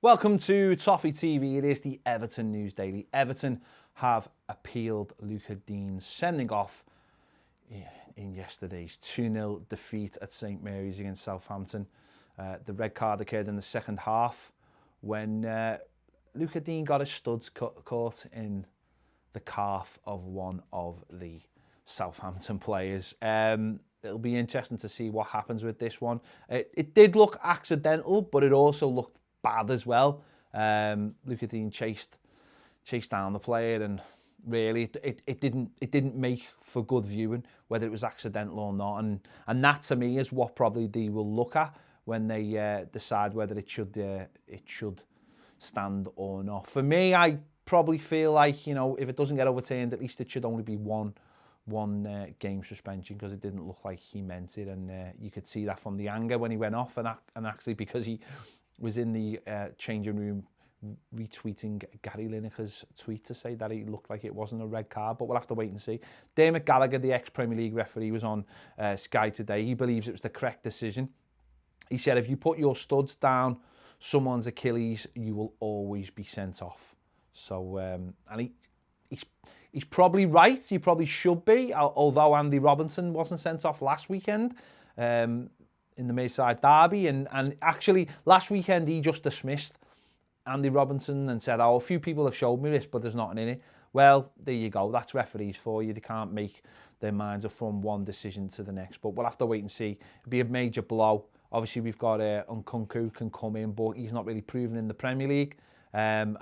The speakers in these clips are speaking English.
Welcome to Toffee TV. It is the Everton News Daily. Everton have appealed Luca Digne's sending off in yesterday's 2-0 defeat at St Mary's against Southampton. The red card occurred in the second half when Luca Digne got his studs caught in the calf of one of the Southampton players. It'll be interesting to see what happens with this one. It did look accidental, but it also looked bad as well. Luca Digne chased down the player, and really it didn't make for good viewing, whether it was accidental or not. And that to me is what probably they will look at when they decide whether it should stand or not. For me, I probably feel like, if it doesn't get overturned, at least it should only be one game suspension, because it didn't look like he meant it, and you could see that from the anger when he went off, and actually because he was in the changing room retweeting Gary Lineker's tweet to say that he looked like it wasn't a red card, but we'll have to wait and see. Dermot Gallagher, the ex-Premier League referee, was on Sky today. He believes it was the correct decision. He said, if you put your studs down someone's Achilles, you will always be sent off. So, and he's probably right. He probably should be, although Andy Robinson wasn't sent off last weekend in the Merseyside derby. And actually, last weekend, he just dismissed Andy Robinson and said, a few people have showed me this, but there's nothing in it. Well, there you go. That's referees for you. They can't make their minds up from one decision to the next. But we'll have to wait and see. It'll be a major blow. Obviously, we've got Nkunku can come in, but he's not really proven in the Premier League. And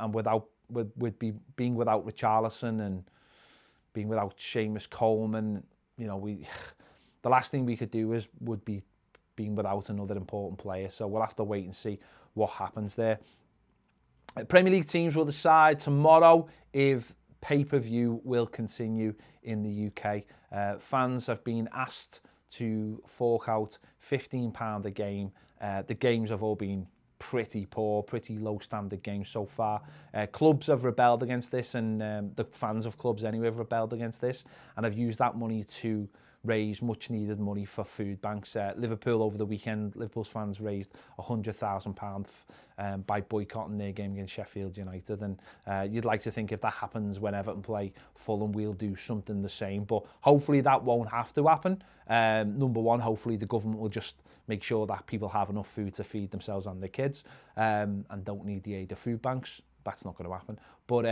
being without Richarlison and being without Seamus Coleman, the last thing we could do would be being without another important player. So we'll have to wait and see what happens there. Premier League teams will decide tomorrow if pay-per-view will continue in the UK. Fans have been asked to fork out £15 a game. The games have all been pretty poor, pretty low standard games so far. Clubs have rebelled against this, and the fans of clubs anyway have rebelled against this, and have used that money to raise much needed money for food banks. Liverpool over the weekend, Liverpool's fans raised £100,000 by boycotting their game against Sheffield United, and you'd like to think if that happens when Everton play Fulham, we'll do something the same, but hopefully that won't have to happen. Number one, hopefully the government will just make sure that people have enough food to feed themselves and their kids, and don't need the aid of food banks. That's not going to happen, but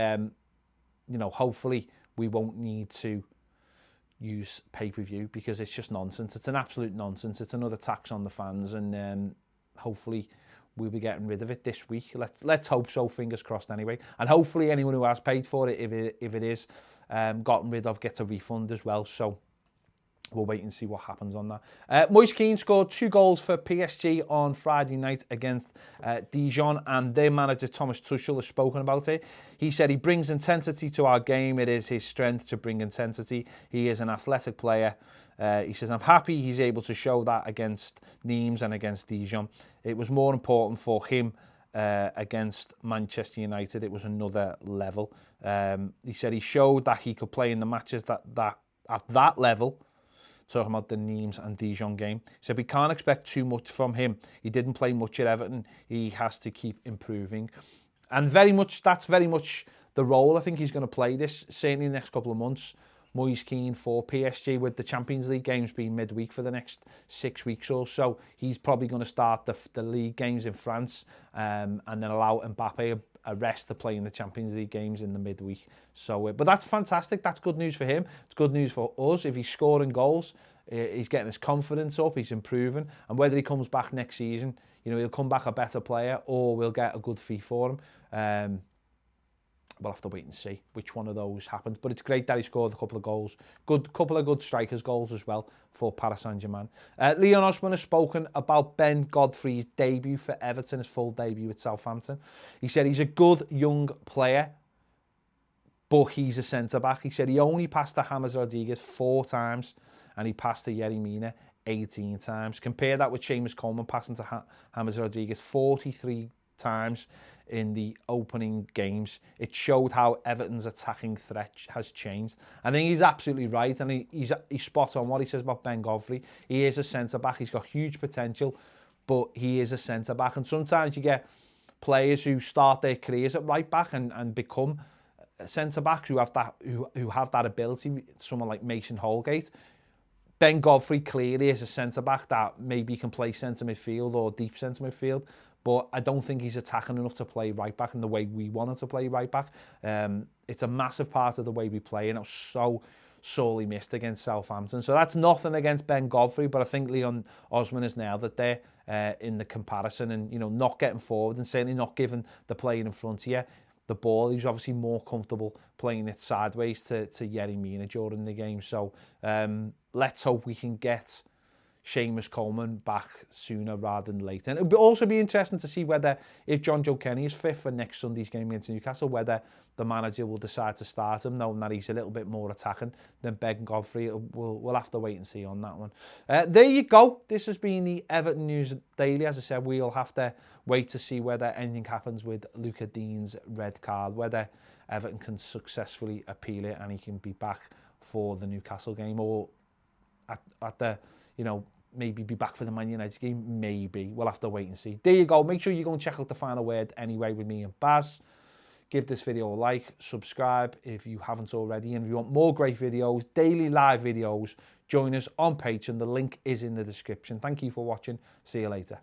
hopefully we won't need to use pay-per-view, because it's just nonsense. It's an absolute nonsense. It's another tax on the fans, and hopefully we'll be getting rid of it this week. Let's hope so, fingers crossed anyway. And hopefully anyone who has paid for it, if it is gotten rid of, gets a refund as well. So we'll wait and see what happens on that. Moise Kean scored 2 goals for PSG on Friday night against Dijon, and their manager Thomas Tuchel has spoken about it. He said he brings intensity to our game. It is his strength to bring intensity. He is an athletic player. He says, I'm happy he's able to show that against Nimes and against Dijon. It was more important for him against Manchester United. It was another level. He said he showed that he could play in the matches that at that level. Talking about the Nimes and Dijon game. He said, we can't expect too much from him. He didn't play much at Everton. He has to keep improving. And that's very much the role I think he's going to play this, certainly in the next couple of months. Moise Kean for PSG, with the Champions League games being midweek for the next 6 weeks or so. He's probably going to start the league games in France, and then allow Mbappe a rest to play in the Champions League games in the midweek. So, but that's fantastic. That's good news for him. It's good news for us. If he's scoring goals, he's getting his confidence up, he's improving. And whether he comes back next season, he'll come back a better player, or we'll get a good fee for him. We'll have to wait and see which one of those happens. But it's great that he scored a couple of goals. Couple of good strikers' goals as well for Paris Saint-Germain. Leon Osman has spoken about Ben Godfrey's debut for Everton, his full debut at Southampton. He said he's a good young player, but he's a centre-back. He said he only passed to James Rodriguez 4 times, and he passed to Yerry Mina 18 times. Compare that with Seamus Coleman passing to James Rodriguez 43 times in the opening games. It showed how Everton's attacking threat has changed. I think he's absolutely right, and he's spot on what he says about Ben Godfrey. He is a centre-back. He's got huge potential, but he is a centre-back. And sometimes you get players who start their careers at right back and become centre backs who have that ability. Someone like Mason Holgate. Ben Godfrey clearly is a centre back that maybe can play centre midfield or deep centre midfield, but I don't think he's attacking enough to play right back in the way we wanted to play right back. It's a massive part of the way we play, and it was so sorely missed against Southampton. So that's nothing against Ben Godfrey, but I think Leon Osman has nailed it there in the comparison, and not getting forward and certainly not giving the player in front of you the ball. He was obviously more comfortable playing it sideways to Yerry Mina during the game. So let's hope we can get Seamus Coleman back sooner rather than later. And it would also be interesting to see whether, if John Joe Kenny is fit for next Sunday's game against Newcastle, whether the manager will decide to start him, knowing that he's a little bit more attacking than Ben Godfrey. We'll have to wait and see on that one. There you go. This has been the Everton News Daily. As I said, we'll have to wait to see whether anything happens with Luca Digne's red card, whether Everton can successfully appeal it and he can be back for the Newcastle game, or at the, maybe be back for the Man United game. Maybe. We'll have to wait and see. There you go. Make sure you go and check out The Final Word anyway with me and Baz. Give this video a like, subscribe if you haven't already, and if you want more great videos, daily live videos, join us on Patreon. The link is in the description. Thank you for watching. See you later.